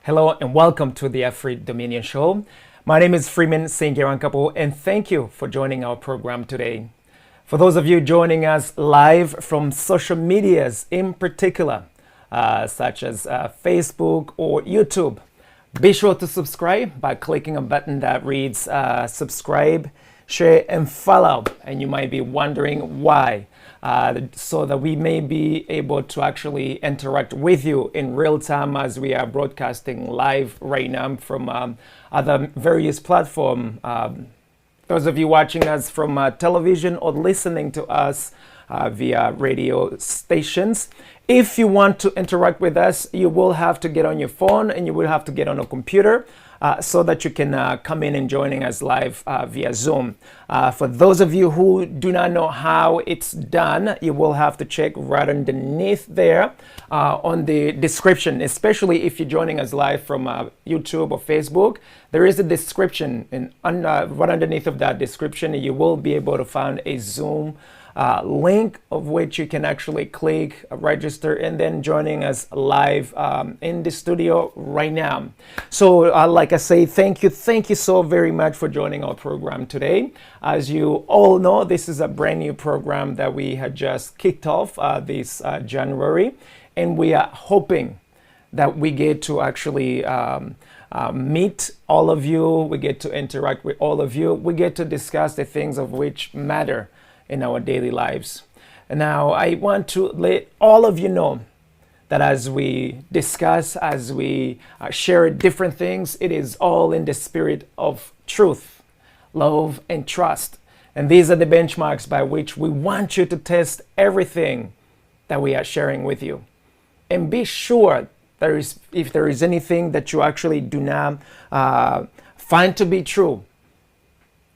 Hello and welcome to the Free Dominion Show. My name is Freeman, Singirankabo, and thank you for joining our program today. For those of you joining us live from social medias in particular, such as Facebook or YouTube, be sure to subscribe by clicking a button that reads subscribe, share, and follow. And you might be wondering why. So that we may be able to actually interact with you in real time as we are broadcasting live right now from other various platforms. Those of you watching us from television or listening to us via radio stations, if you want to interact with us, you will have to get on your phone and you will have to get on a computer so that you can come in and joining us live via Zoom. For those of you who do not know how it's done, you will have to check right underneath there on the description, especially if you're joining us live from YouTube or Facebook. There is a description, and right underneath of that description, you will be able to find a Zoom link of which you can actually click register and then joining us live in the studio right now. So like I say, thank you so very much for joining our program today. As you all know, this is a brand new program that we had just kicked off this January, and we are hoping that we get to actually meet all of you, we get to interact with all of you, we get to discuss the things of which matter in our daily lives. And now I want to let all of you know that as we discuss, as we share different things, it is all in the spirit of truth, love, and trust. And these are the benchmarks by which we want you to test everything that we are sharing with you. And be sure if there is anything that you actually do not find to be true,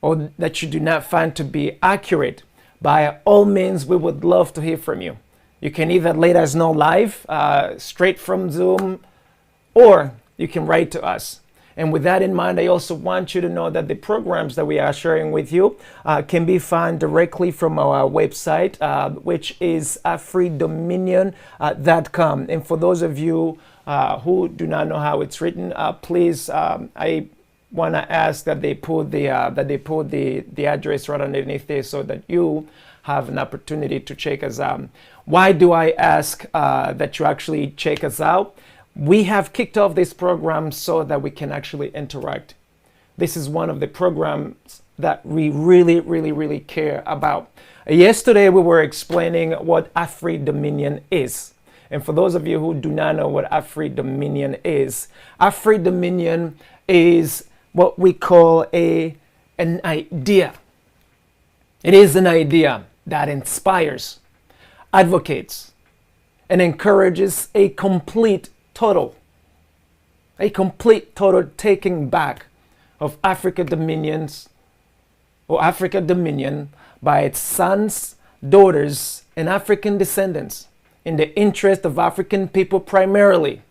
or that you do not find to be accurate, by all means, we would love to hear from you. You can either let us know live, straight from Zoom, or you can write to us. And with that in mind, I also want you to know that the programs that we are sharing with you can be found directly from our website, which is freedominion.com. And for those of you who do not know how it's written, please, I want to ask that they put the address right underneath there so that you have an opportunity to check us out. Why do I ask that you actually check us out? We have kicked off this program so that we can actually interact. This is one of the programs that we really care about. Yesterday we were explaining what Free Dominion is. And for those of you who do not know what Free Dominion is what we call an idea. It is an idea that inspires, advocates, and encourages a complete total taking back of Africa Dominion by its sons, daughters, and African descendants in the interest of African people primarily,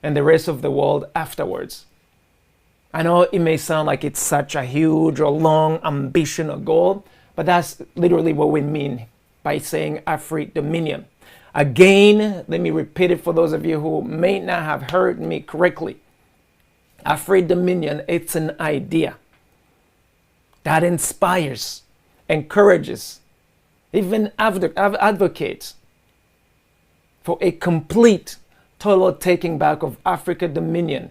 and the rest of the world afterwards. I know it may sound like it's such a huge or long ambition or goal, but that's literally what we mean by saying Free Dominion. Again, let me repeat it for those of you who may not have heard me correctly. Free Dominion, it's an idea that inspires, encourages, even advocates for a complete, total taking back of Africa Dominion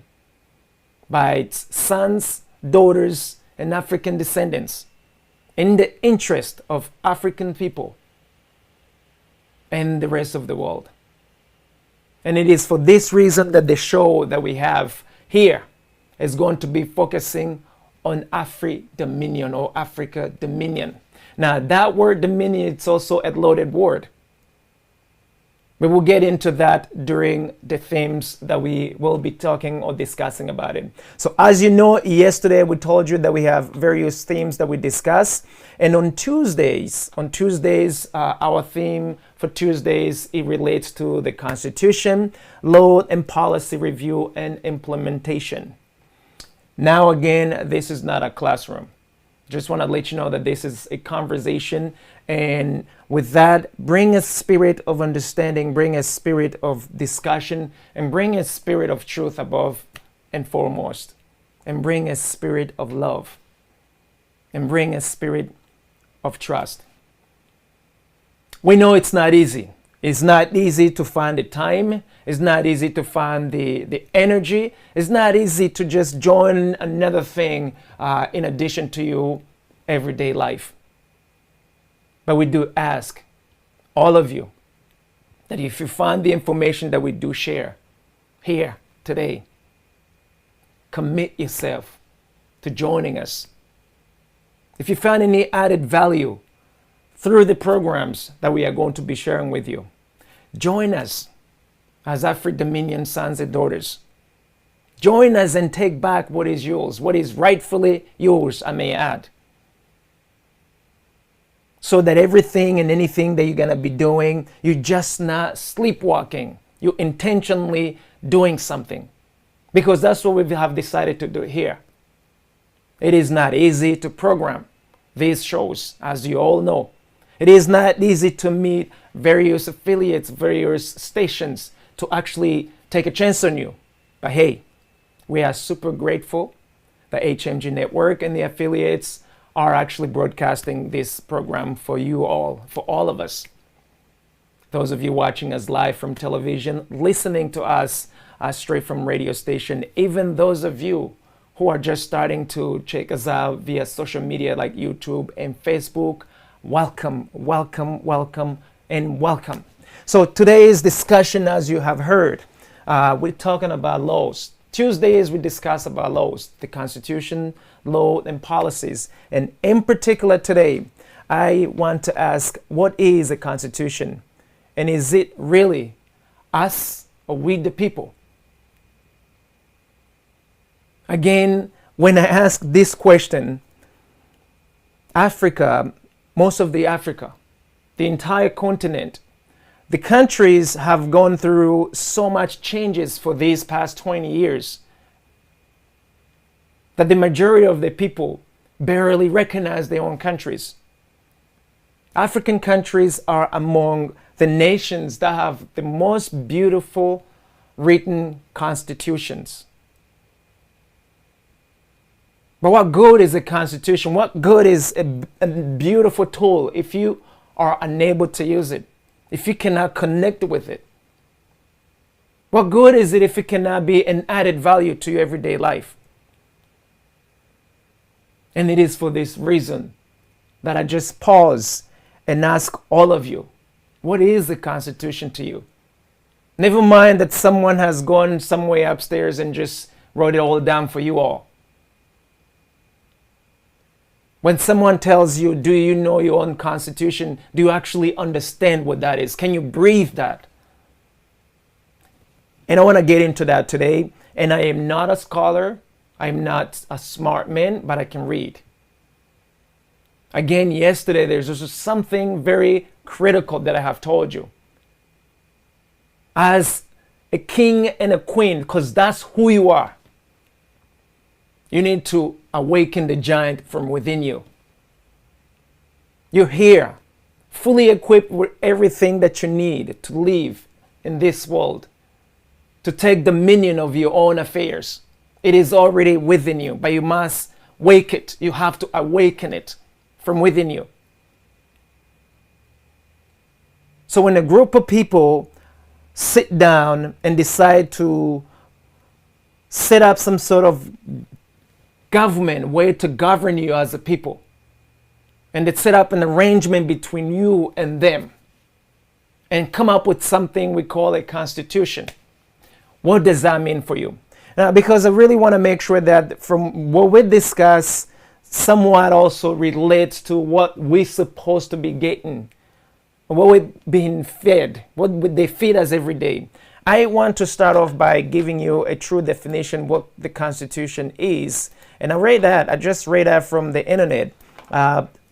by its sons, daughters, and African descendants in the interest of African people and the rest of the world. And it is for this reason that the show that we have here is going to be focusing on Free Dominion or Africa Dominion. Now that word dominion, it's also a loaded word. We will get into that during the themes that we will be talking or discussing about it. So as you know, yesterday we told you that we have various themes that we discuss. And on Tuesdays, our theme for Tuesdays, it relates to the Constitution, law and policy review and implementation. Now again, this is not a classroom. Just want to let you know that this is a conversation, and with that, bring a spirit of understanding, bring a spirit of discussion, and bring a spirit of truth above and foremost, and bring a spirit of love, and bring a spirit of trust. We know it's not easy. It's not easy to find the time. It's not easy to find the energy. It's not easy to just join another thing in addition to your everyday life. But we do ask all of you that if you find the information that we do share here today, commit yourself to joining us. If you find any added value through the programs that we are going to be sharing with you, join us as African Dominion sons and daughters. Join us and take back what is yours, what is rightfully yours, I may add. So that everything and anything that you're going to be doing, you're just not sleepwalking. You're intentionally doing something. Because that's what we have decided to do here. It is not easy to program these shows, as you all know. It is not easy to meet various affiliates, various stations to actually take a chance on you. But hey, we are super grateful the HMG Network and the affiliates are actually broadcasting this program for you all, for all of us. Those of you watching us live from television, listening to us straight from radio station, even those of you who are just starting to check us out via social media like YouTube and Facebook, welcome, welcome, welcome, and welcome. So today's discussion, as you have heard, we're talking about laws. Tuesdays we discuss about laws, the Constitution, law, and policies. And in particular today, I want to ask, what is a Constitution? And is it really us or we the people? Again, when I ask this question, Africa, most of the Africa, the entire continent, the countries have gone through so much changes for these past 20 years that the majority of the people barely recognize their own countries. African countries are among the nations that have the most beautiful written constitutions. But what good is a constitution? What good is a beautiful tool if you are unable to use it? If you cannot connect with it? What good is it if it cannot be an added value to your everyday life? And it is for this reason that I just pause and ask all of you, what is the Constitution to you? Never mind that someone has gone somewhere upstairs and just wrote it all down for you all. When someone tells you, do you know your own Constitution? Do you actually understand what that is? Can you breathe that? And I want to get into that today. And I am not a scholar. I'm not a smart man, but I can read. Again, yesterday, there's just something very critical that I have told you. As a king and a queen, because that's who you are, you need to awaken the giant from within you. You're here, fully equipped with everything that you need to live in this world, to take dominion of your own affairs. It is already within you, but you must wake it. You have to awaken it from within you. So when a group of people sit down and decide to set up some sort of government way to govern you as a people, and it set up an arrangement between you and them and come up with something we call a constitution, what does that mean for you? Now, because I really want to make sure that from what we discuss somewhat also relates to what we're supposed to be getting, what we're being fed, what would they feed us every day. I want to start off by giving you a true definition what the Constitution is. And I just read that from the internet,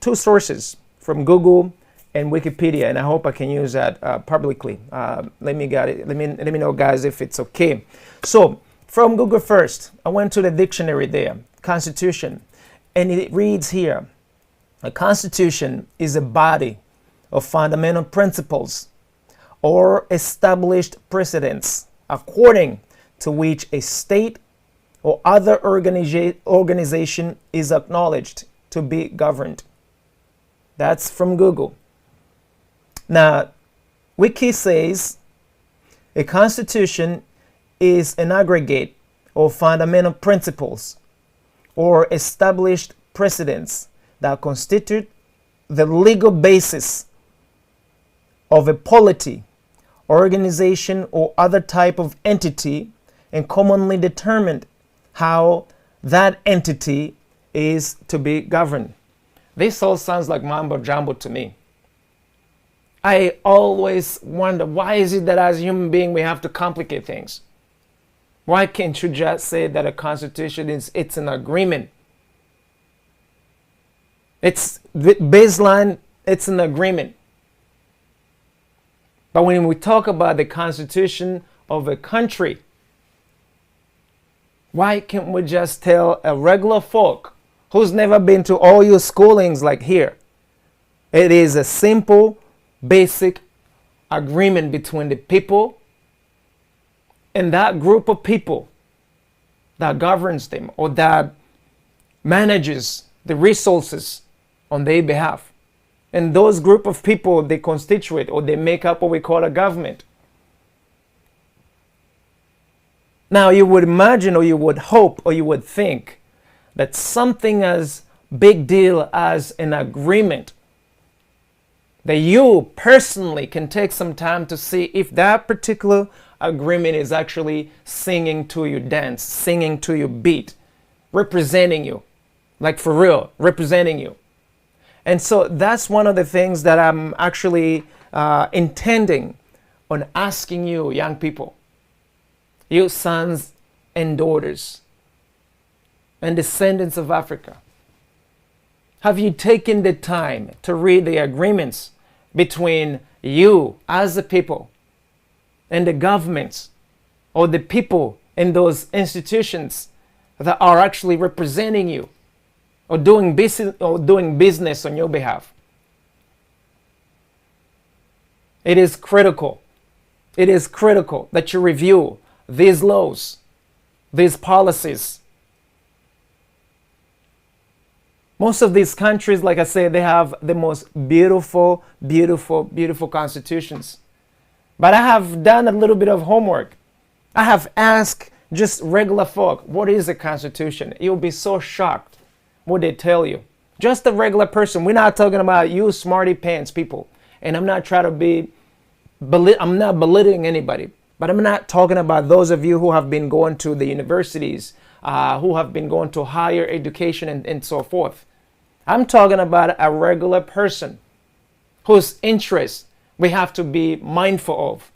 two sources, from Google and Wikipedia, and I hope I can use that publicly. Let me know, guys, if it's okay. So from Google first, I went to the dictionary there, Constitution, and it reads here: A constitution is a body of fundamental principles or established precedents according to which a state or other organization is acknowledged to be governed. That's from Google. Now, Wiki says a constitution is an aggregate of fundamental principles or established precedents that constitute the legal basis of a polity, organization, or other type of entity, and commonly determined how that entity is to be governed. This all sounds like mambo jumbo to me. I always wonder, why is it that as a human being we have to complicate things? Why can't you just say that a constitution it's an agreement? It's the baseline, it's an agreement. But when we talk about the constitution of a country, why can't we just tell a regular folk who's never been to all your schoolings like here? It is a simple, basic agreement between the people and that group of people that governs them or that manages the resources on their behalf. And those group of people, they constitute or they make up what we call a government. Now you would imagine or you would hope or you would think that something as big deal as an agreement, that you personally can take some time to see if that particular agreement is actually singing to your dance, singing to your beat, representing you, like for real, representing you. And so that's one of the things that I'm actually intending on asking you, young people, you sons and daughters and descendants of Africa. Have you taken the time to read the agreements between you as a people and the governments or the people in those institutions that are actually representing you or doing business on your behalf? It is critical. It is critical that you review these laws, these policies. Most of these countries, like I said, they have the most beautiful, beautiful, beautiful constitutions. But I have done a little bit of homework. I have asked just regular folk, what is a constitution? You'll be so shocked what they tell you. Just a regular person. We're not talking about you smarty pants people. And I'm not trying to be, I'm not belittling anybody. But I'm not talking about those of you who have been going to the universities, who have been going to higher education and so forth. I'm talking about a regular person whose interests we have to be mindful of.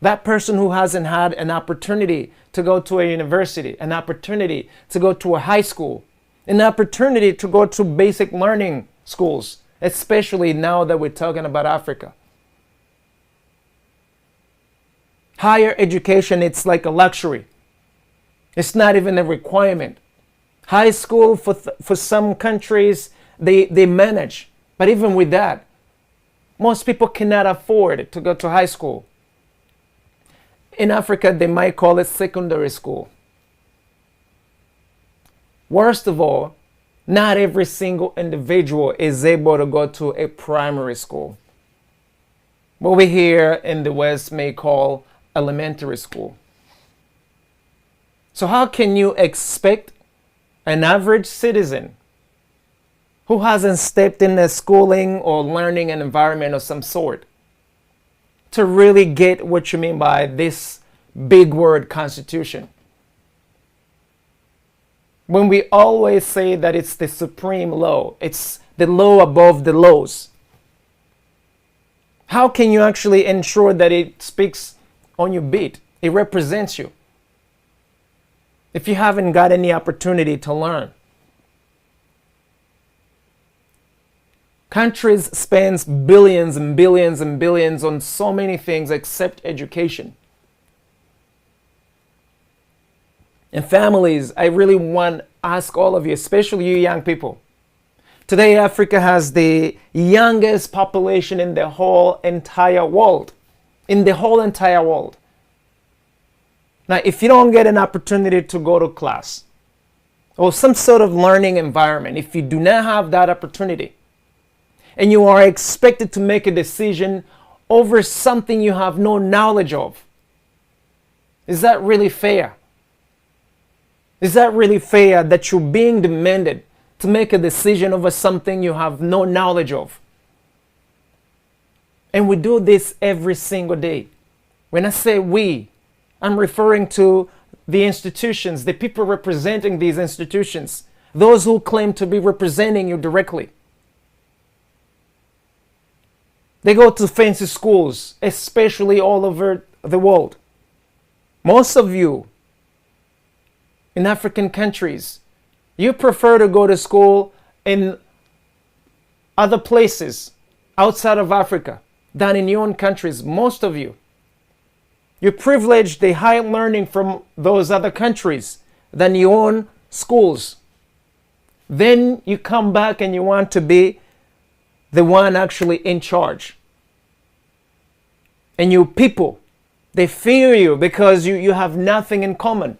That person who hasn't had an opportunity to go to a university, an opportunity to go to a high school, an opportunity to go to basic learning schools, especially now that we're talking about Africa. Higher education, it's like a luxury. It's not even a requirement. High school for some countries, they manage. But even with that, most people cannot afford to go to high school. In Africa, they might call it secondary school. Worst of all, not every single individual is able to go to a primary school. What we here in the West may call elementary school. So how can you expect an average citizen who hasn't stepped in a schooling or learning an environment of some sort to really get what you mean by this big word constitution? When we always say that it's the supreme law, it's the law above the laws, how can you actually ensure that it speaks on your beat, it represents you, if you haven't got any opportunity to learn? Countries spend billions and billions and billions on so many things except education. And families, I really want to ask all of you, especially you young people, Today, Africa has the youngest population in the whole entire world. In the whole entire world. Now, if you don't get an opportunity to go to class or some sort of learning environment, if you do not have that opportunity, and you are expected to make a decision over something you have no knowledge of, is that really fair? Is that really fair that you're being demanded to make a decision over something you have no knowledge of? And we do this every single day. When I say we, I'm referring to the institutions, the people representing these institutions, those who claim to be representing you directly. They go to fancy schools, especially all over the world. Most of you in African countries, you prefer to go to school in other places outside of Africa than in your own countries. Most of you. You privilege the high learning from those other countries than your own schools. Then you come back and you want to be the one actually in charge. And you people, they fear you because you have nothing in common.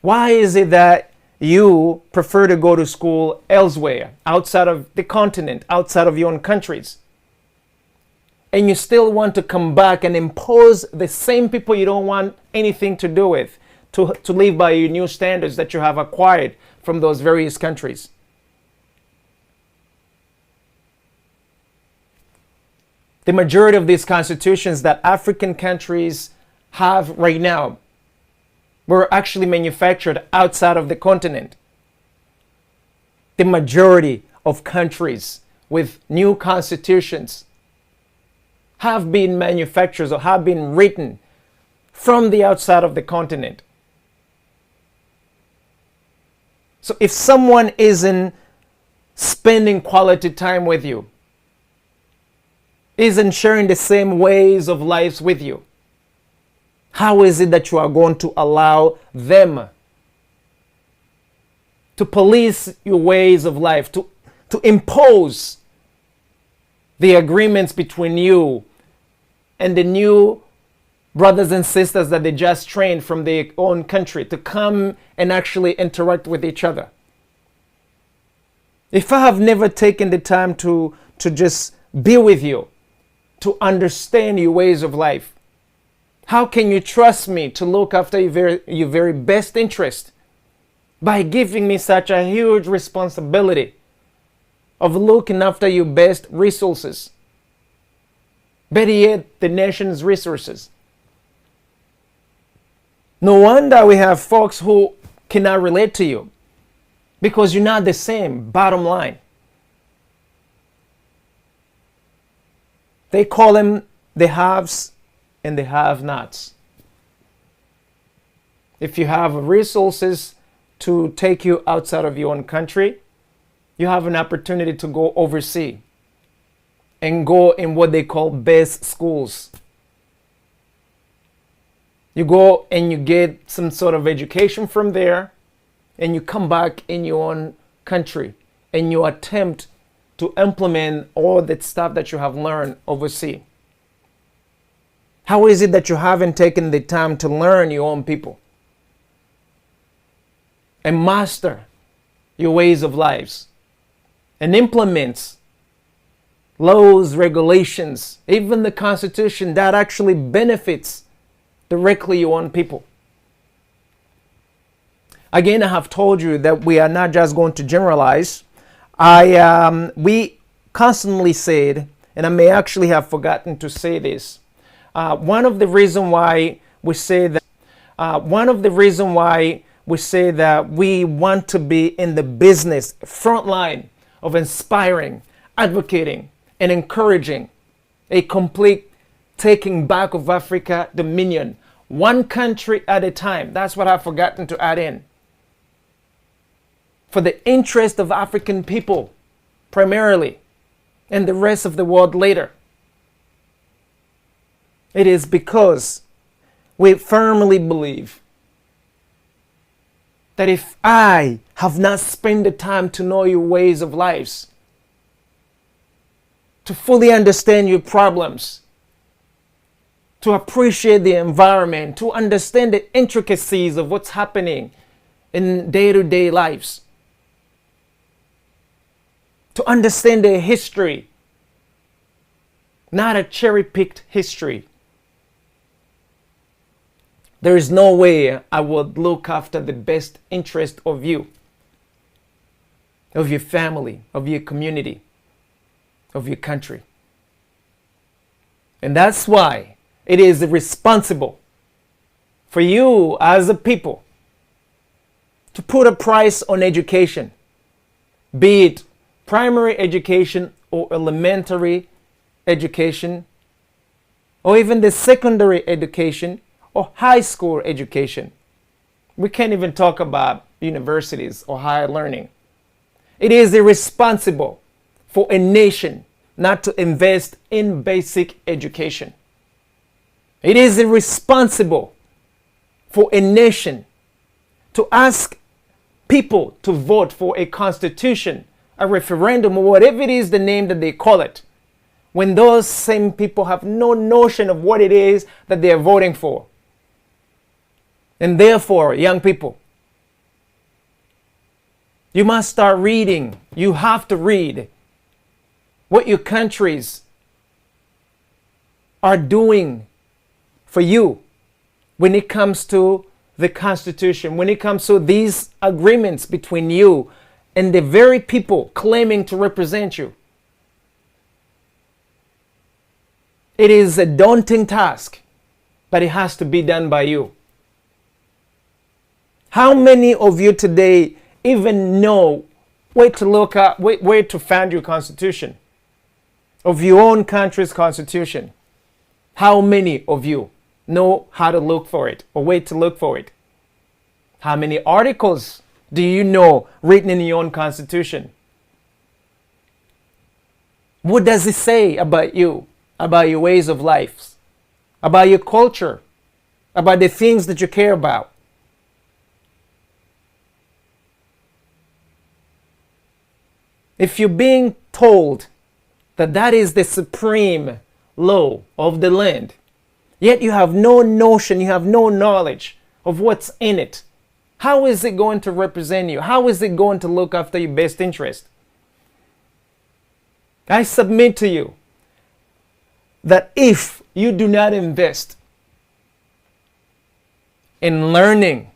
Why is it that you prefer to go to school elsewhere, outside of the continent, outside of your own countries? And you still want to come back and impose the same people you don't want anything to do with, to live by your new standards that you have acquired from those various countries. The majority of these constitutions that African countries have right now were actually manufactured outside of the continent. The majority of countries with new constitutions have been manufactured or have been written from the outside of the continent. So if someone isn't spending quality time with you, isn't sharing the same ways of life with you, how is it that you are going to allow them to police your ways of life, to impose the agreements between you and the new brothers and sisters that they just trained from their own country to come and actually interact with each other? If I have never taken the time to just be with you, to understand your ways of life, how can you trust me to look after your very best interest by giving me such a huge responsibility of looking after your best resources? Better yet, the nation's resources. No wonder we have folks who cannot relate to you because you're not the same, bottom line. They call them the haves and the have-nots. If you have resources to take you outside of your own country, you have an opportunity to go overseas and go in what they call best schools. You go and you get some sort of education from there, and you come back in your own country and you attempt to implement all that stuff that you have learned overseas. How is it that you haven't taken the time to learn your own people and master your ways of lives and implement laws, regulations, even the Constitution that actually benefits directly your own people? Again, I have told you that we are not just going to generalize. We constantly said, and I may actually have forgotten to say this, one of the reasons why we say that we want to be in the business front line of inspiring, advocating, and encouraging a complete taking back of Africa dominion, one country at a time. That's what I've forgotten to add in. For the interest of African people, primarily, and the rest of the world later. It is because we firmly believe that if I have not spent the time to know your ways of lives, to fully understand your problems, to appreciate the environment, to understand the intricacies of what's happening in day-to-day lives, to understand their history, not a cherry-picked history, there is no way I would look after the best interest of you, of your family, of your community, of your country. And that's why it is responsible for you as a people to put a price on education, be it primary education or elementary education, or even the secondary education or high school education. We can't even talk about universities or higher learning. It is irresponsible for a nation not to invest in basic education. It is irresponsible for a nation to ask people to vote for a constitution, a referendum, or whatever it is the name that they call it, when those same people have no notion of what it is that they are voting for. And therefore, young people, you must start reading. You have to read what your countries are doing for you when it comes to the Constitution, when it comes to these agreements between you and the very people claiming to represent you. It is a daunting task, but it has to be done by you. How many of you today even know where to look at, where to find your constitution, of your own country's constitution? How many of you know how to look for it or where to look for it? How many articles do you know written in your own constitution? What does it say about you, about your ways of life, about your culture, about the things that you care about? If you're being told that that is the supreme law of the land, yet you have no notion, you have no knowledge of what's in it, how is it going to represent you? How is it going to look after your best interest? I submit to you that if you do not invest in learning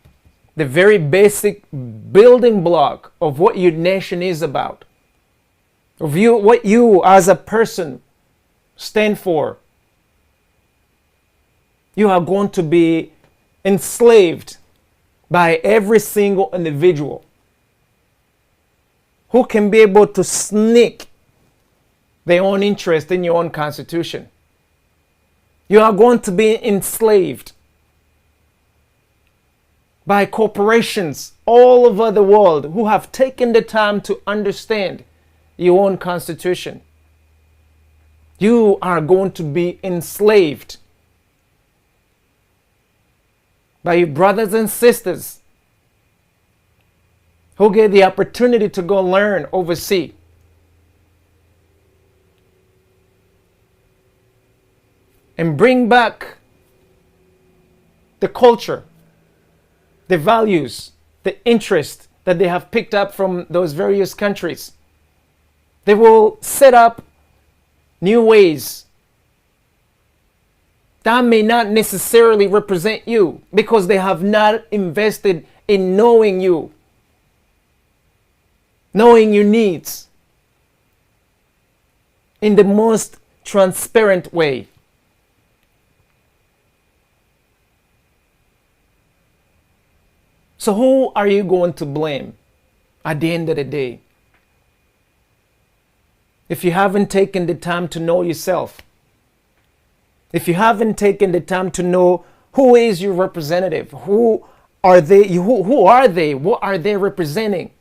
the very basic building block of what your nation is about, of you, what you as a person stand for, you are going to be enslaved by every single individual who can be able to sneak their own interest in your own constitution. You are going to be enslaved by corporations all over the world who have taken the time to understand your own constitution. You are going to be enslaved by your brothers and sisters who get the opportunity to go learn overseas. And bring back the culture, the values, the interest that they have picked up from those various countries. They will set up new ways that may not necessarily represent you because they have not invested in knowing you, knowing your needs in the most transparent way. So who are you going to blame at the end of the day? If you haven't taken the time to know yourself, if you haven't taken the time to know who is your representative, who are they, who are they, what are they representing,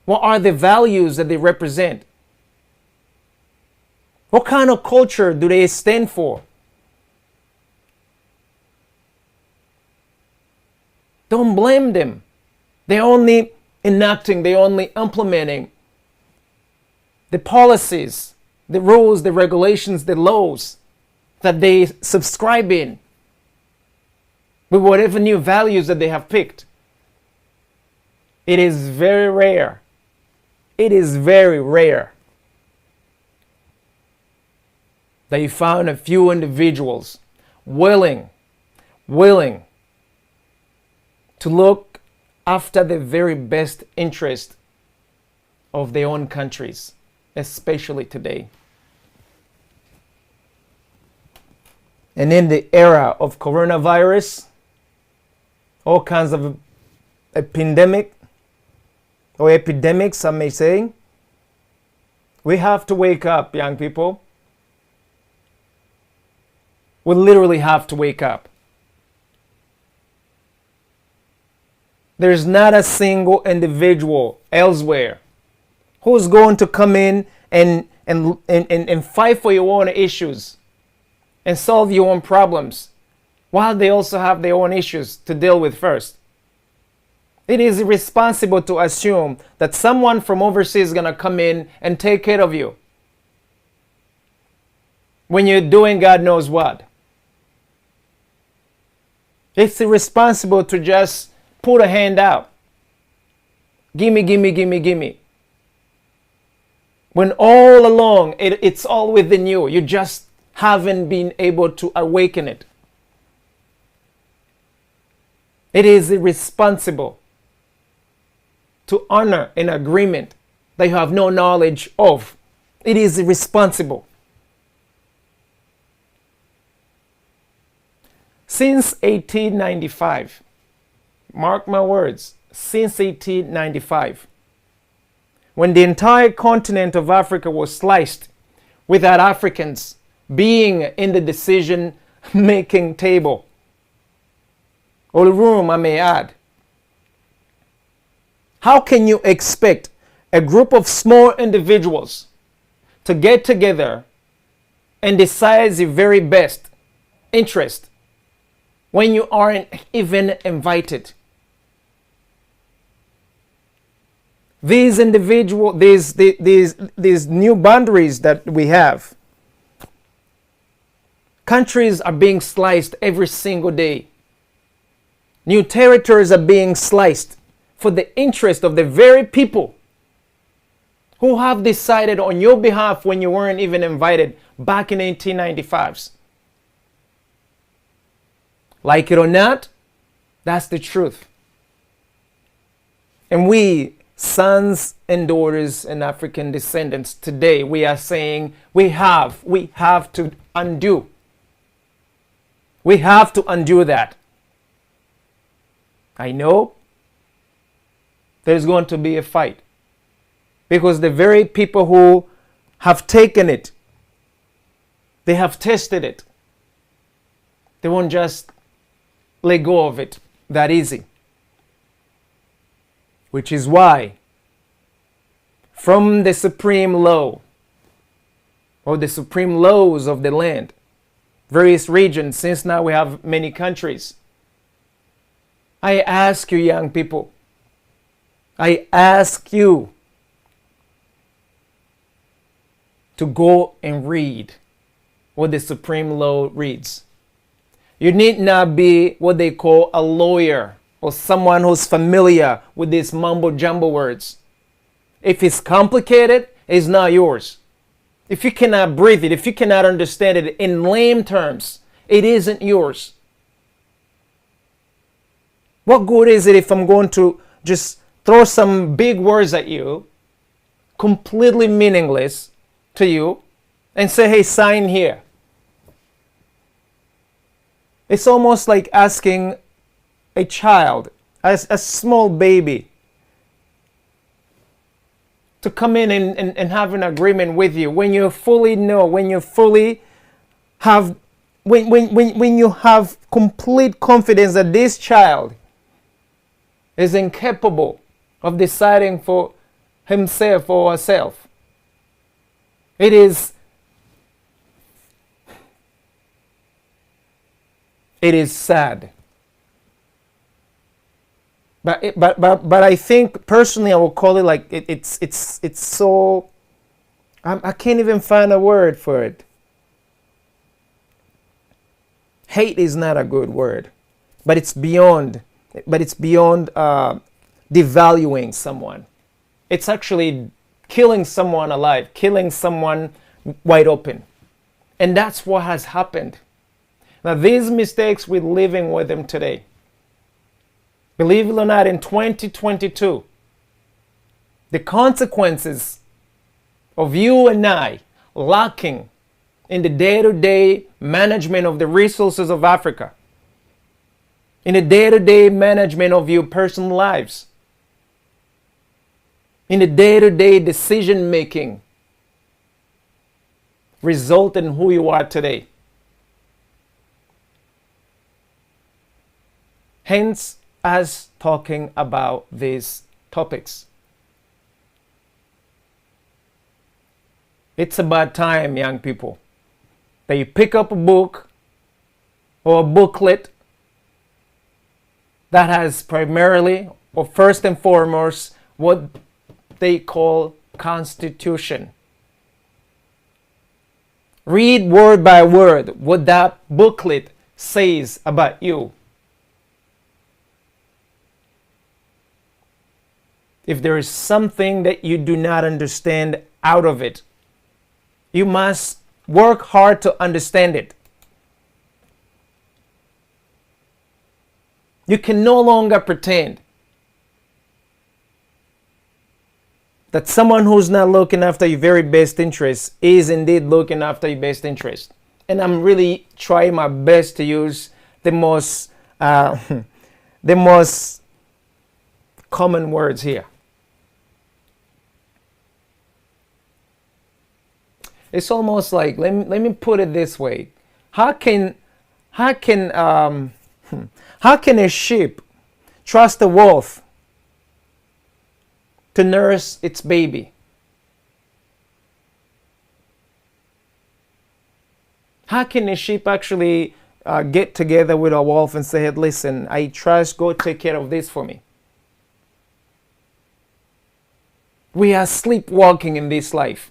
what are the values that they represent, what kind of culture do they stand for? Don't blame them. They're only enacting, they're only implementing the policies, the rules, the regulations, the laws that they subscribe in with whatever new values that they have picked. It is very rare. It is very rare that you found a few individuals willing to look after the very best interest of their own countries, especially today. And in the era of coronavirus, all kinds of epidemics, I may say, we have to wake up, young people. We literally have to wake up. There's not a single individual elsewhere who's going to come in and fight for your own issues and solve your own problems while they also have their own issues to deal with first. It is irresponsible to assume that someone from overseas is going to come in and take care of you when you're doing God knows what. It's irresponsible to just put a hand out. Gimme, gimme, gimme, gimme. When all along it's all within you. You just haven't been able to awaken it. It is irresponsible to honor an agreement that you have no knowledge of. It is irresponsible. Since 1895, mark my words, since 1895, when the entire continent of Africa was sliced without Africans being in the decision-making table, or the room, I may add, how can you expect a group of small individuals to get together and decide the very best interest when you aren't even invited? These new boundaries that we have, countries are being sliced every single day. New territories are being sliced for the interest of the very people who have decided on your behalf when you weren't even invited back in 1895s. Like it or not, that's the truth. And we, sons and daughters and African descendants, today we are saying we have to undo. We have to undo that. I know there's going to be a fight because the very people who have taken it, they have tested it. They won't just let go of it that easy. Which is why from the supreme law or the supreme laws of the land, various regions, since now we have many countries, I ask you, young people, I ask you to go and read what the supreme law reads. You need not be what they call a lawyer or someone who's familiar with these mumbo jumbo words. If it's complicated, it's not yours. If you cannot breathe it, if you cannot understand it in lame terms, it isn't yours. What good is it if I'm going to just throw some big words at you, completely meaningless to you, and say, hey, sign here? It's almost like asking a child, a small baby, to come in and have an agreement with you when you fully know, when you fully have, when you have complete confidence that this child is incapable of deciding for himself or herself. It is sad. But I think personally I will call it like it's so I can't even find a word for it. Hate is not a good word, but it's beyond devaluing someone. It's actually killing someone alive, killing someone wide open. And that's what has happened. Now, these mistakes, we're living with them today. Believe it or not, in 2022, the consequences of you and I lacking in the day-to-day management of the resources of Africa, in the day-to-day management of your personal lives, in the day-to-day decision making, result in who you are today. Hence, us talking about these topics. It's about time, young people, that you pick up a book or a booklet that has primarily, or first and foremost, what they call Constitution. Read word by word what that booklet says about you. If there is something that you do not understand out of it, you must work hard to understand it. You can no longer pretend that someone who's not looking after your very best interest is indeed looking after your best interest. And I'm really trying my best to use the most common words here. It's almost like, let me put it this way. How can a sheep trust a wolf to nurse its baby? How can a sheep actually get together with a wolf and say, hey, listen, I trust, go take care of this for me? We are sleepwalking in this life.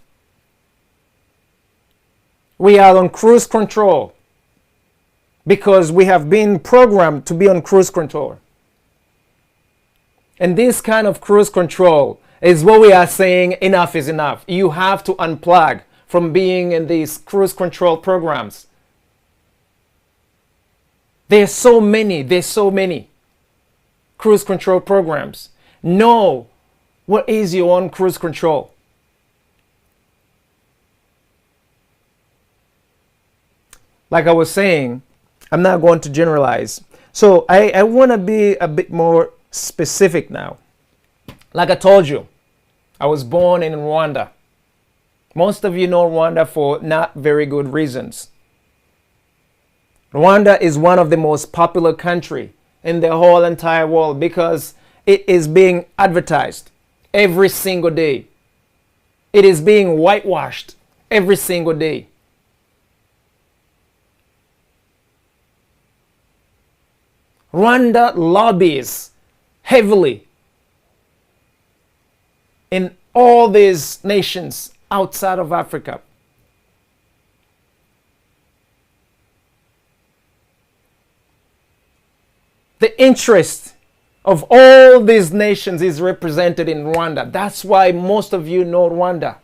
We are on cruise control because we have been programmed to be on cruise control. And this kind of cruise control is what we are saying, enough is enough. You have to unplug from being in these cruise control programs. There's so many cruise control programs. Know what is your own cruise control. Like I was saying, I'm not going to generalize. So I want to be a bit more specific now. Like I told you, I was born in Rwanda. Most of you know Rwanda for not very good reasons. Rwanda is one of the most popular countries in the whole entire world because it is being advertised every single day. It is being whitewashed every single day. Rwanda lobbies heavily in all these nations outside of Africa. The interest of all these nations is represented in Rwanda. That's why most of you know Rwanda.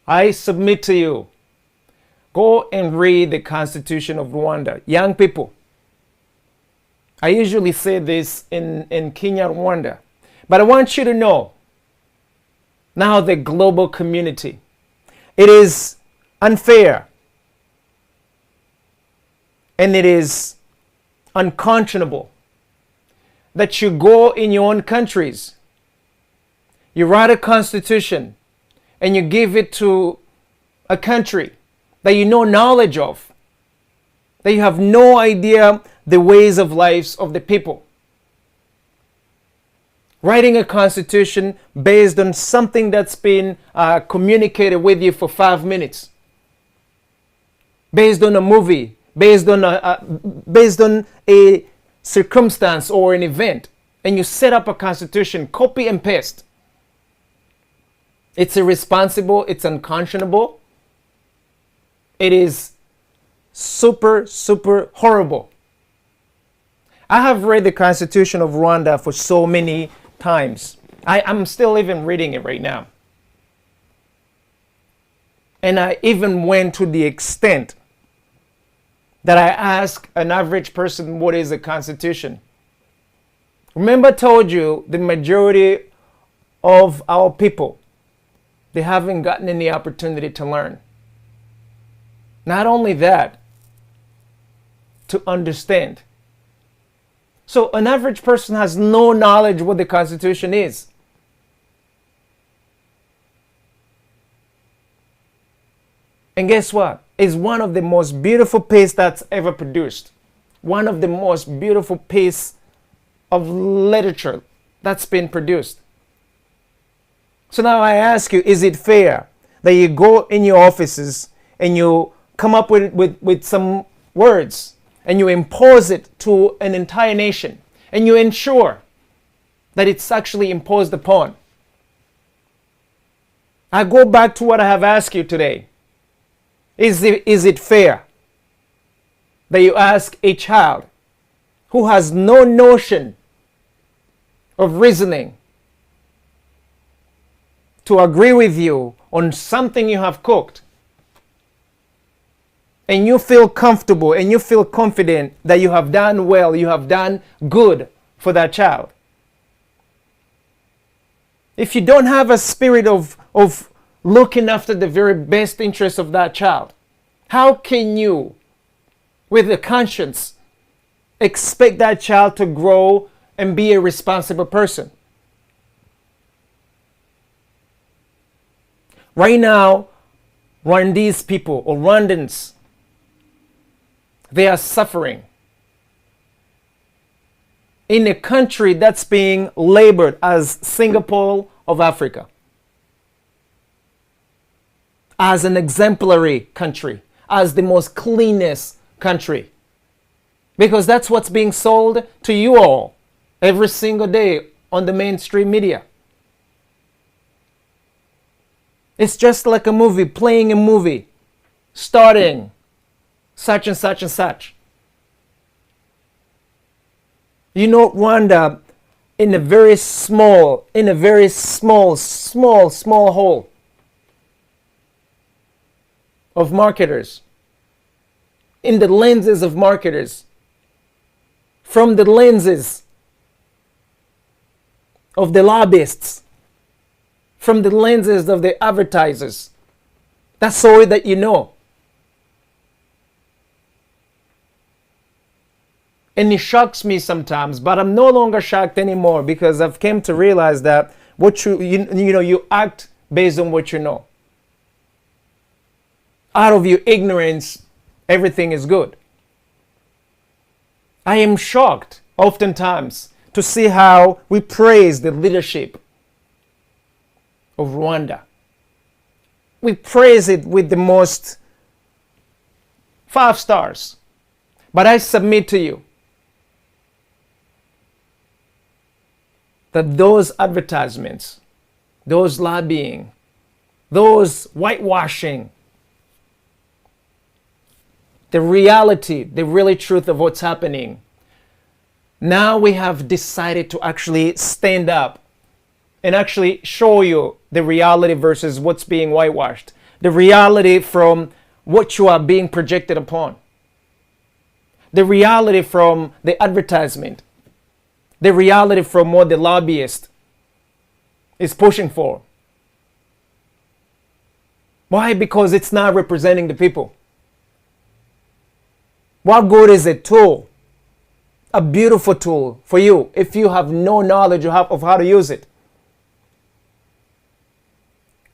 I submit to you, go and read the Constitution of Rwanda. Young people, I usually say this in Kenya, Rwanda, but I want you to know, now the global community, it is unfair and it is unconscionable that you go in your own countries, you write a constitution and you give it to a country that you know knowledge of, that you have no idea the ways of lives of the people. Writing a constitution based on something that's been communicated with you for 5 minutes, based on a movie, based on a circumstance or an event, and you set up a constitution, copy and paste. It's irresponsible, it's unconscionable, it is super, super horrible. I have read the Constitution of Rwanda for so many times. I'm still even reading it right now. And I even went to the extent that I asked an average person, what is a constitution? Remember I told you the majority of our people, they haven't gotten any opportunity to learn. Not only that, to understand. So an average person has no knowledge what the Constitution is. And guess what? It's one of the most beautiful pieces that's ever produced. One of the most beautiful pieces of literature that's been produced. So now I ask you, is it fair that you go in your offices and you come up with some words and you impose it to an entire nation and you ensure that it's actually imposed upon? I go back to what I have asked you today. Is it fair that you ask a child who has no notion of reasoning to agree with you on something you have cooked, and you feel comfortable and you feel confident that you have done well, you have done good for that child? If you don't have a spirit of looking after the very best interests of that child, how can you, with a conscience, expect that child to grow and be a responsible person? Right now, Rwandese people or Rwandans, they are suffering in a country that's being labeled as Singapore of Africa, as an exemplary country, as the most cleanest country, because that's what's being sold to you all every single day on the mainstream media. It's just like a movie, playing a movie, starting such and such and such. You know, Rwanda, in a very small hole of marketers, in the lenses of marketers, from the lenses of the lobbyists, from the lenses of the advertisers. That's all that you know. And it shocks me sometimes, but I'm no longer shocked anymore, because I've come to realize that what you act based on what you know. Out of your ignorance, everything is good. I am shocked oftentimes to see how we praise the leadership of Rwanda. We praise it with the most 5 stars. But I submit to you that those advertisements, those lobbying, those whitewashing, the reality, the really truth of what's happening, now we have decided to actually stand up and actually show you the reality versus what's being whitewashed. The reality from what you are being projected upon. The reality from the advertisement. The reality from what the lobbyist is pushing for. Why? Because it's not representing the people. What good is a tool? A beautiful tool for you if you have no knowledge of how to use it.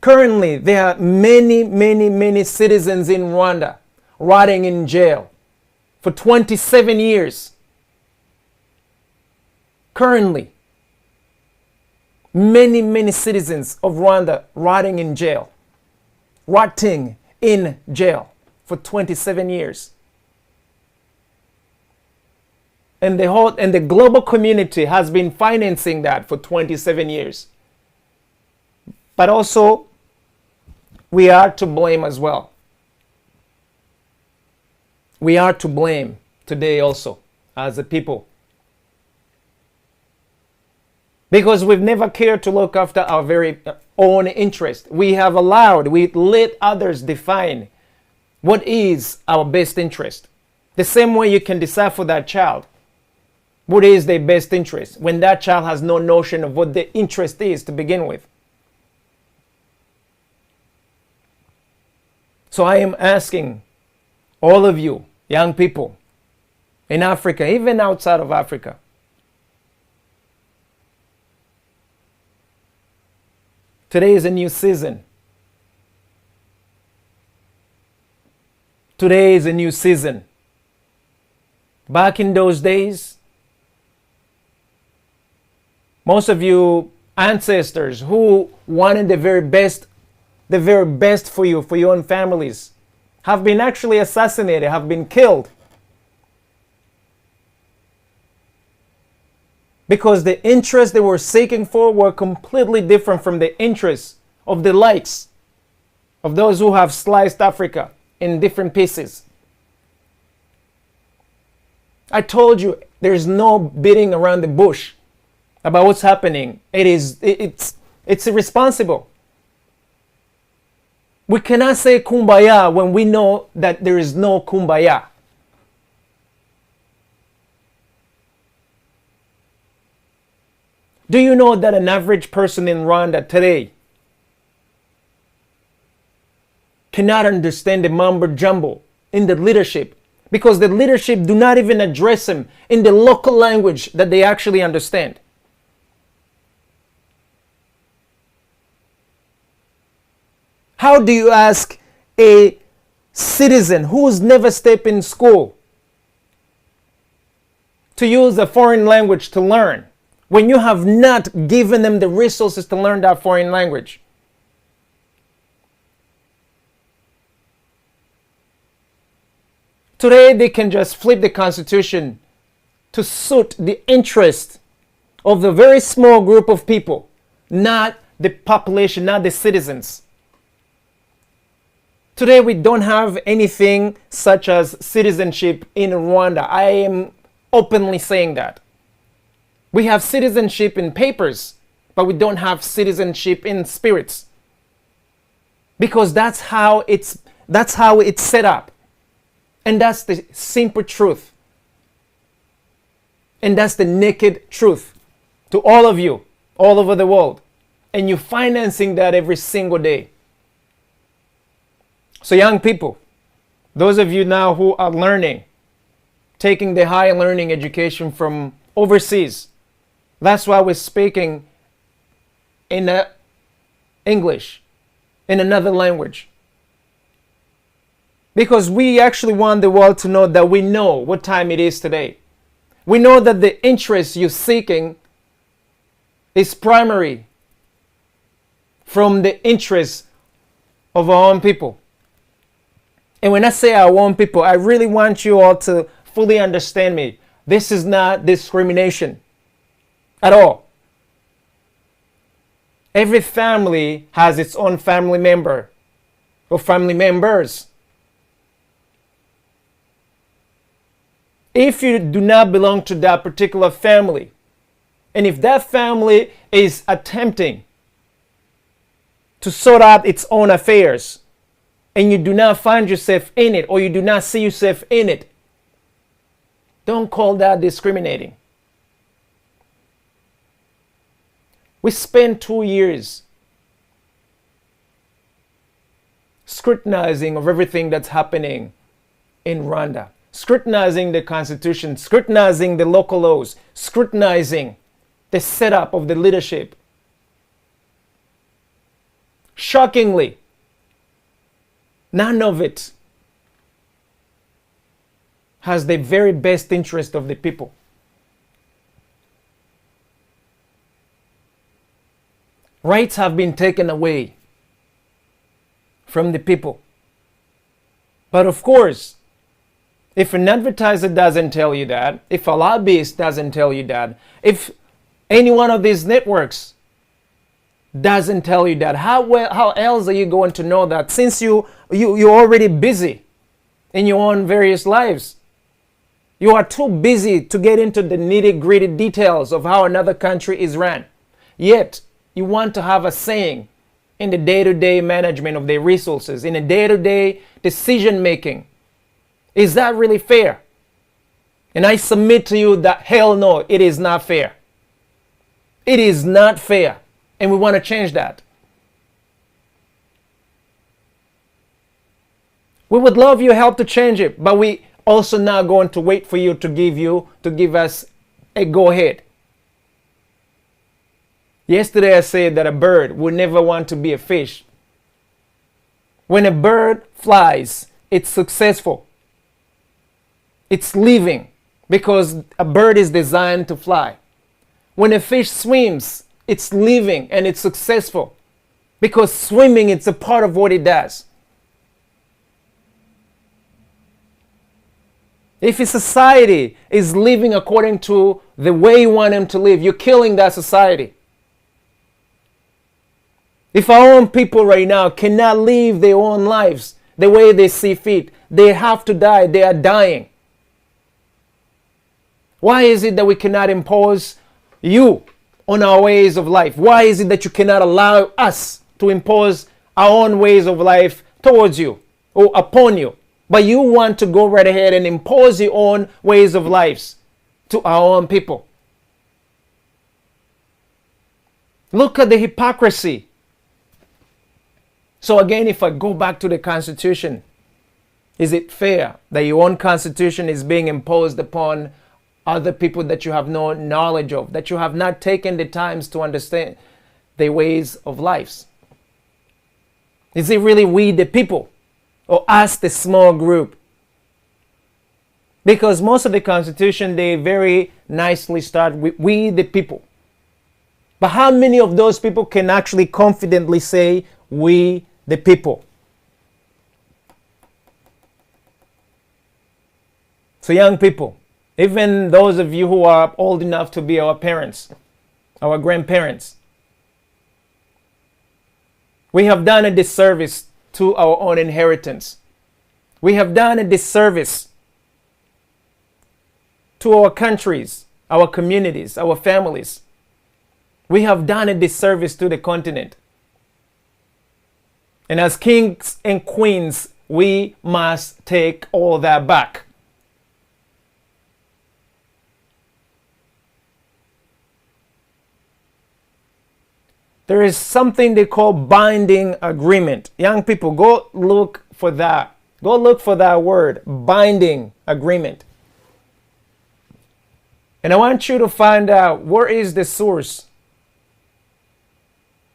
Currently, there are many citizens in Rwanda rotting in jail for 27 years. Currently, many citizens of Rwanda rotting in jail for 27 years. and the global community has been financing that for 27 years. But also, we are to blame as well. We are to blame today also as a people. Because we've never cared to look after our very own interest. We let others define what is our best interest. The same way you can decide for that child what is their best interest when that child has no notion of what the interest is to begin with. So I am asking all of you, young people in Africa, even outside of Africa, today is a new season. Today is a new season. Back in those days, most of you ancestors who wanted the very best for you, for your own families, have been actually assassinated, have been killed. Because the interests they were seeking for were completely different from the interests of the likes of those who have sliced Africa in different pieces. I told you there's no beating around the bush about what's happening. It's irresponsible. We cannot say kumbaya when we know that there is no kumbaya. Do you know that an average person in Rwanda today cannot understand the mumbo jumbo in the leadership? Because the leadership do not even address them in the local language that they actually understand. How do you ask a citizen who's never stepped in school to use a foreign language to learn when you have not given them the resources to learn that foreign language? Today they can just flip the constitution to suit the interest of the very small group of people, not the population, not the citizens. Today we don't have anything such as citizenship in Rwanda. I am openly saying that. We have citizenship in papers, but we don't have citizenship in spirits. Because that's how it's set up. And that's the simple truth. And that's the naked truth to all of you, all over the world. And you're financing that every single day. So young people, those of you now who are learning, taking the higher learning education from overseas, that's why we're speaking in English, in another language. Because we actually want the world to know that we know what time it is today. We know that the interest you're seeking is primary from the interests of our own people. And when I say our own people, I really want you all to fully understand me. This is not discrimination at all. Every family has its own family member or family members. If you do not belong to that particular family, and if that family is attempting to sort out its own affairs, and you do not find yourself in it, or you do not see yourself in it, don't call that discriminating. We spent 2 years scrutinizing of everything that's happening in Rwanda, scrutinizing the constitution, scrutinizing the local laws, scrutinizing the setup of the leadership. Shockingly, none of it has the very best interest of the people. Rights have been taken away from the people. But of course, If an advertiser doesn't tell you that, if a lobbyist doesn't tell you that, if any one of these networks doesn't tell you that, how else are you going to know that, since you're already busy in your own various lives? You are too busy to get into the nitty-gritty details of how another country is run. Yet, you want to have a saying in the day-to-day management of their resources, in the day-to-day decision-making. Is that really fair? And I submit to you that hell no, it is not fair. It is not fair. And we want to change that. We would love your help to change it, but we also not going to wait for you to give us a go ahead. Yesterday I said that a bird would never want to be a fish. When a bird flies, it's successful. It's living because a bird is designed to fly. When a fish swims, it's living and it's successful because swimming, it's a part of what it does. If a society is living according to the way you want them to live, you're killing that society. If our own people right now cannot live their own lives the way they see fit, they have to die, they are dying. Why is it that we cannot impose you on our ways of life? Why is it that you cannot allow us to impose our own ways of life towards you or upon you? But you want to go right ahead and impose your own ways of lives to our own people. Look at the hypocrisy. So again, if I go back to the Constitution, is it fair that your own Constitution is being imposed upon other people that you have no knowledge of, that you have not taken the times to understand their ways of lives? Is it really we the people or us the small group? Because most of the Constitution, they very nicely start with we the people. But how many of those people can actually confidently say we the people? So young people, even those of you who are old enough to be our parents, our grandparents, we have done a disservice to our own inheritance. We have done a disservice to our countries, our communities, our families. We have done a disservice to the continent. And as kings and queens, we must take all that back. There is something they call binding agreement. Young people, go look for that. Go look for that word, binding agreement. And I want you to find out where is the source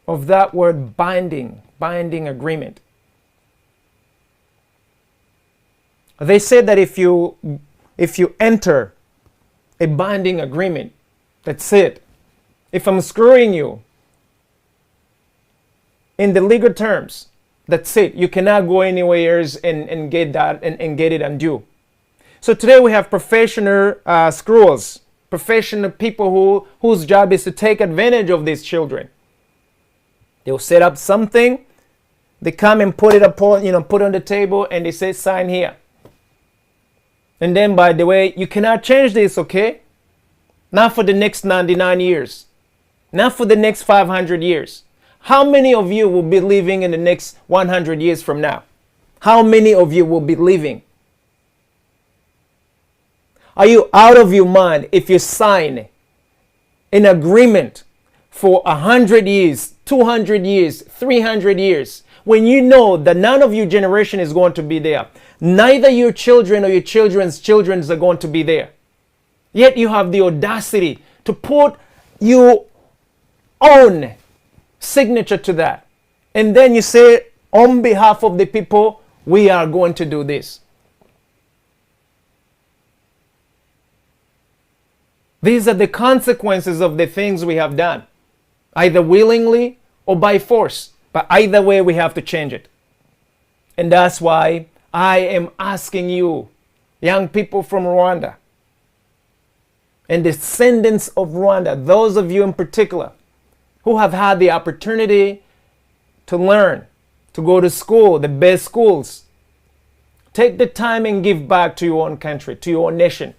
of that word binding agreement. They say that if you enter a binding agreement, that's it. If I'm screwing you in the legal terms, that's it. You cannot go anywhere else and get that and get it undue. So today we have professional screwers, professional people whose job is to take advantage of these children. They'll set up something, they come and put it upon, put on the table, and they say sign here. And then, by the way, you cannot change this, okay? Not for the next 99 years. Not for the next 500 years. How many of you will be living in the next 100 years from now? How many of you will be living? Are you out of your mind if you sign an agreement for 100 years, 200 years, 300 years, when you know that none of your generation is going to be there? Neither your children or your children's children are going to be there. Yet you have the audacity to put your own signature to that. And then you say, on behalf of the people, we are going to do this. These are the consequences of the things we have done, either willingly or by force. But either way, we have to change it. And that's why I am asking you young people from Rwanda and descendants of Rwanda, those of you in particular who have had the opportunity to learn, to go to school, the best schools, take the time and give back to your own country, to your own nation.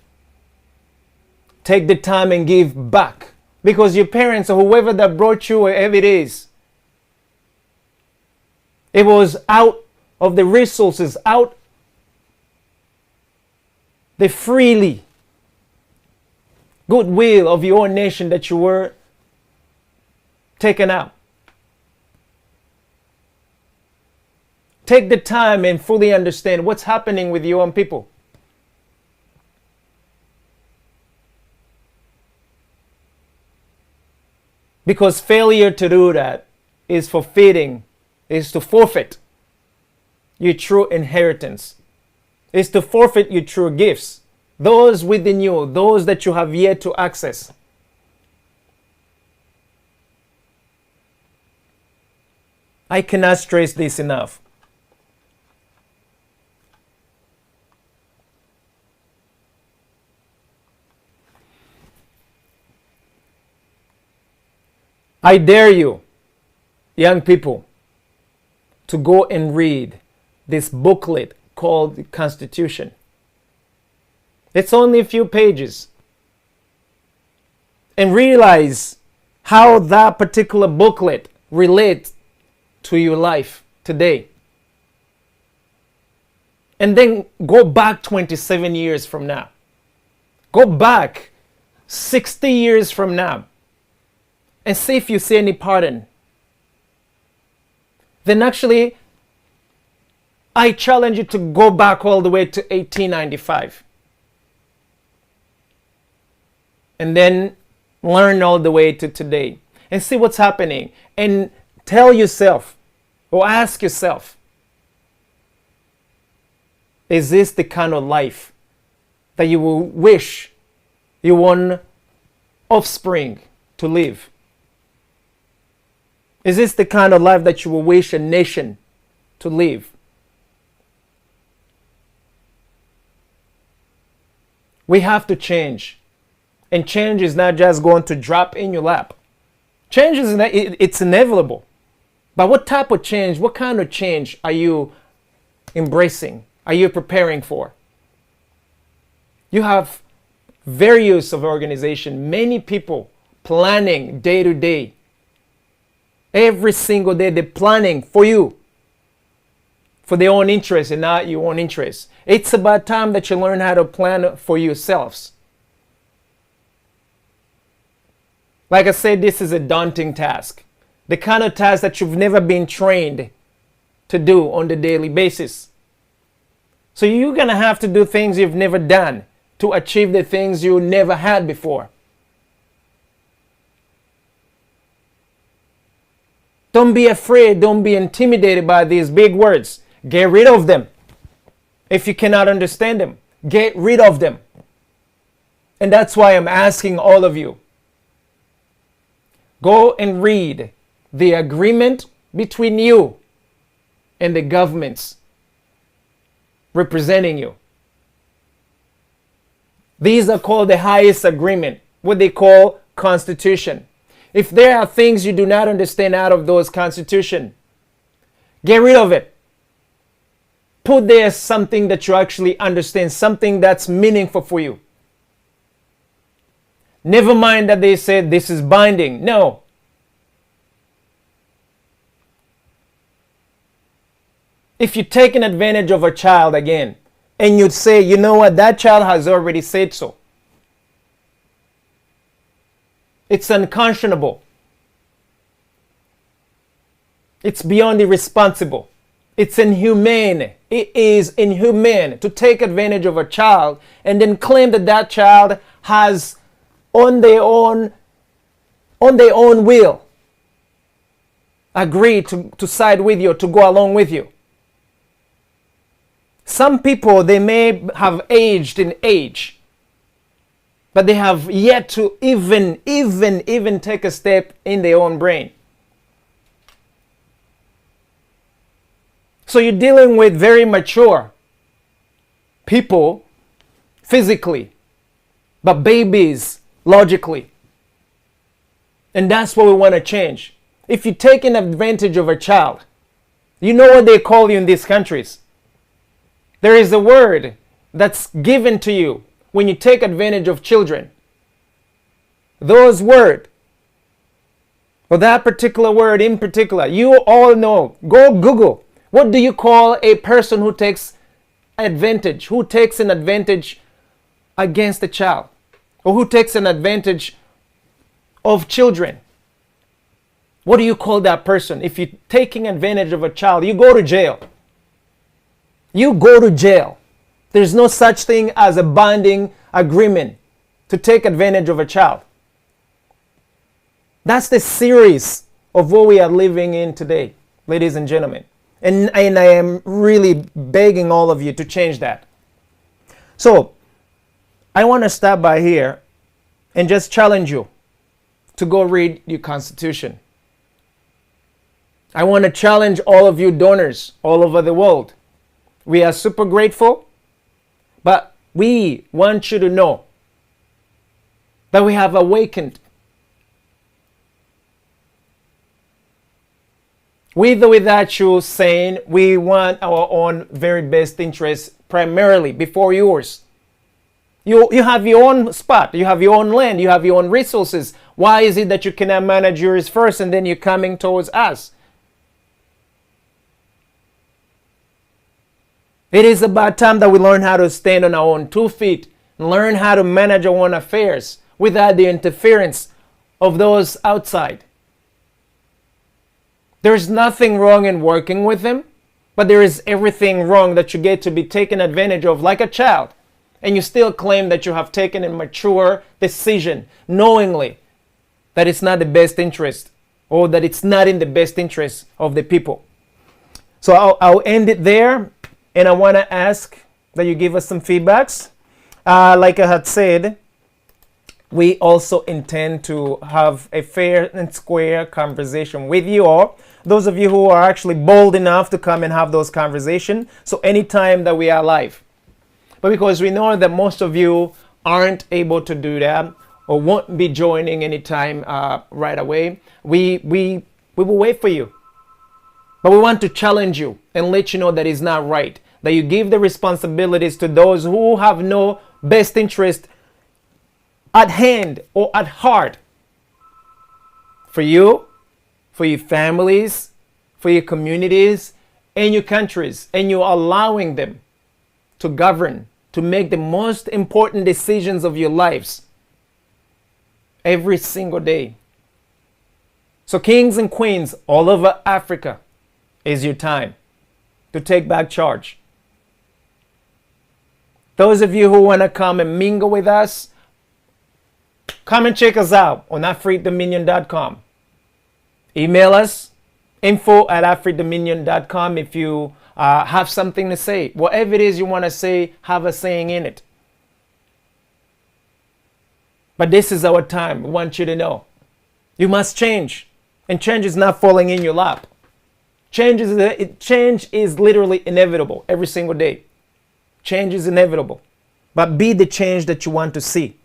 Take the time and give back, because your parents or whoever that brought you, wherever it is, it was out of the resources, out the freely goodwill of your own nation that you were taken out. Take the time and fully understand what's happening with your own people. Because failure to do that is to forfeit your true inheritance, is to forfeit your true gifts, those within you, those that you have yet to access. I cannot stress this enough. I dare you, young people, to go and read this booklet called the Constitution. It's only a few pages. And realize how that particular booklet relates to your life today. And then go back 27 years from now. Go back 60 years from now. And see if you see any pattern. Then actually, I challenge you to go back all the way to 1895. And then learn all the way to today. And see what's happening. And tell yourself, or ask yourself, is this the kind of life that you will wish your own offspring to live? Is this the kind of life that you will wish a nation to live? We have to change. And change is not just going to drop in your lap. Change is it's inevitable. But what type of change, what kind of change are you embracing? Are you preparing for? You have various of organization, many people planning day to day. Every single day they're planning for you, for their own interests and not your own interests. It's about time that you learn how to plan for yourselves. Like I said, this is a daunting task. The kind of task that you've never been trained to do on the daily basis. So you're going to have to do things you've never done to achieve the things you never had before. Don't be afraid. Don't be intimidated by these big words. Get rid of them. If you cannot understand them, get rid of them. And that's why I'm asking all of you. Go and read the agreement between you and the governments representing you. These are called the highest agreement, what they call Constitution. If there are things you do not understand out of those Constitution, get rid of it. Put there something that you actually understand, something that's meaningful for you. Never mind that they said this is binding. No. If you're taking advantage of a child again, and you'd say, you know what, that child has already said so. It's unconscionable. It's beyond irresponsible. It's inhumane. It is inhumane to take advantage of a child and then claim that that child has on their own will agreed to side with you, to go along with you. Some people, they may have aged in age, but they have yet to even take a step in their own brain. So you're dealing with very mature people physically, but babies logically. And that's what we want to change. If you're taking advantage of a child, you know what they call you in these countries. There is a word that's given to you when you take advantage of children. Those words, or that particular word in particular, you all know. Go Google. What do you call a person who takes advantage, who takes an advantage against a child, or who takes an advantage of children? What do you call that person? If you're taking advantage of a child, you go to jail. You go to jail. There's no such thing as a binding agreement to take advantage of a child. That's the series of what we are living in today, ladies and gentlemen. And I am really begging all of you to change that. So, I want to stop by here and just challenge you to go read your Constitution. I want to challenge all of you donors all over the world. We are super grateful, but we want you to know that we have awakened. With or without you saying we want our own very best interests primarily before yours. You have your own spot, you have your own land, you have your own resources. Why is it that you cannot manage yours first and then you're coming towards us? It is about time that we learn how to stand on our own 2 feet and learn how to manage our own affairs without the interference of those outside. There is nothing wrong in working with them, but there is everything wrong that you get to be taken advantage of like a child, and you still claim that you have taken a mature decision knowingly that it's not the best interest, or that it's not in the best interest of the people. So I'll end it there, and I want to ask that you give us some feedbacks. Like I had said, we also intend to have a fair and square conversation with you all. Those of you who are actually bold enough to come and have those conversations. So anytime that we are live. But because we know that most of you aren't able to do that or won't be joining anytime right away, we will wait for you. But we want to challenge you and let you know that it's not right. That you give the responsibilities to those who have no best interest at hand or at heart for you, for your families, for your communities, and your countries, and you're allowing them to govern, to make the most important decisions of your lives every single day. So kings and queens all over Africa, is your time to take back charge. Those of you who want to come and mingle with us, come and check us out on AfriDominion.com. Email us, info@AfriDominion.com if you have something to say. Whatever it is you want to say, have a saying in it. But this is our time. We want you to know. You must change. And change is not falling in your lap. Change is literally inevitable every single day. Change is inevitable. But be the change that you want to see.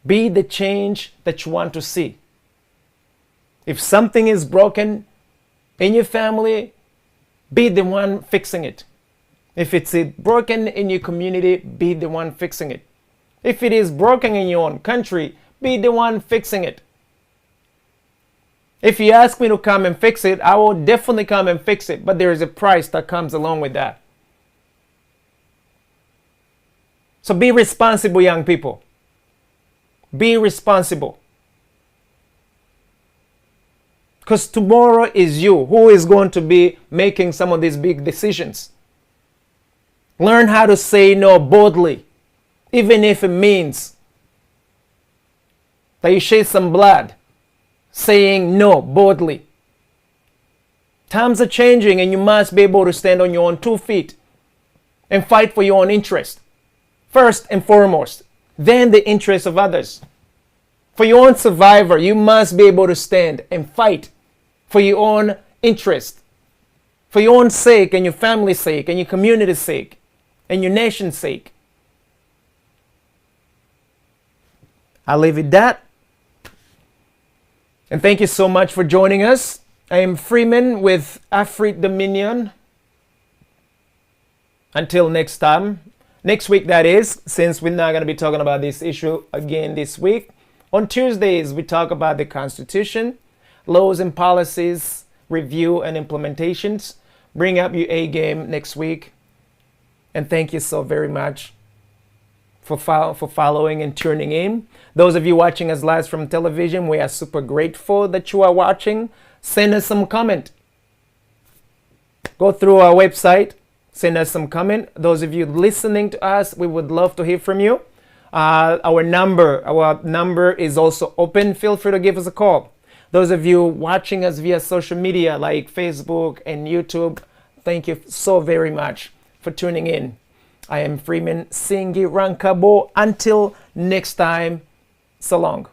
Be the change that you want to see. If something is broken in your family, be the one fixing it. If it's broken in your community, be the one fixing it. If it is broken in your own country, be the one fixing it. If you ask me to come and fix it, I will definitely come and fix it. But there is a price that comes along with that. So be responsible, young people. Be responsible. Because tomorrow is you who is going to be making some of these big decisions. Learn how to say no boldly, even if it means that you shed some blood. Saying no boldly. Times are changing and you must be able to stand on your own 2 feet and fight for your own interest. First and foremost, then the interests of others. For your own survival, you must be able to stand and fight for your own interest. For your own sake and your family's sake and your community's sake and your nation's sake. I'll leave it that. And thank you so much for joining us. I am Freeman with Afri Dominion. Until next time, next week that is, since we're not going to be talking about this issue again this week. On Tuesdays, we talk about the Constitution, laws and policies, review and implementations. Bring up your A game next week. And thank you so very much for following and tuning in. Those of you watching us live from television, we are super grateful that you are watching. Send us some comment. Go through our website, send us some comment. Those of you listening to us, we would love to hear from you. Our number is also open. Feel free to give us a call. Those of you watching us via social media like Facebook and YouTube, thank you so very much for tuning in. I am Freeman Singirankabo. Until next time, so long.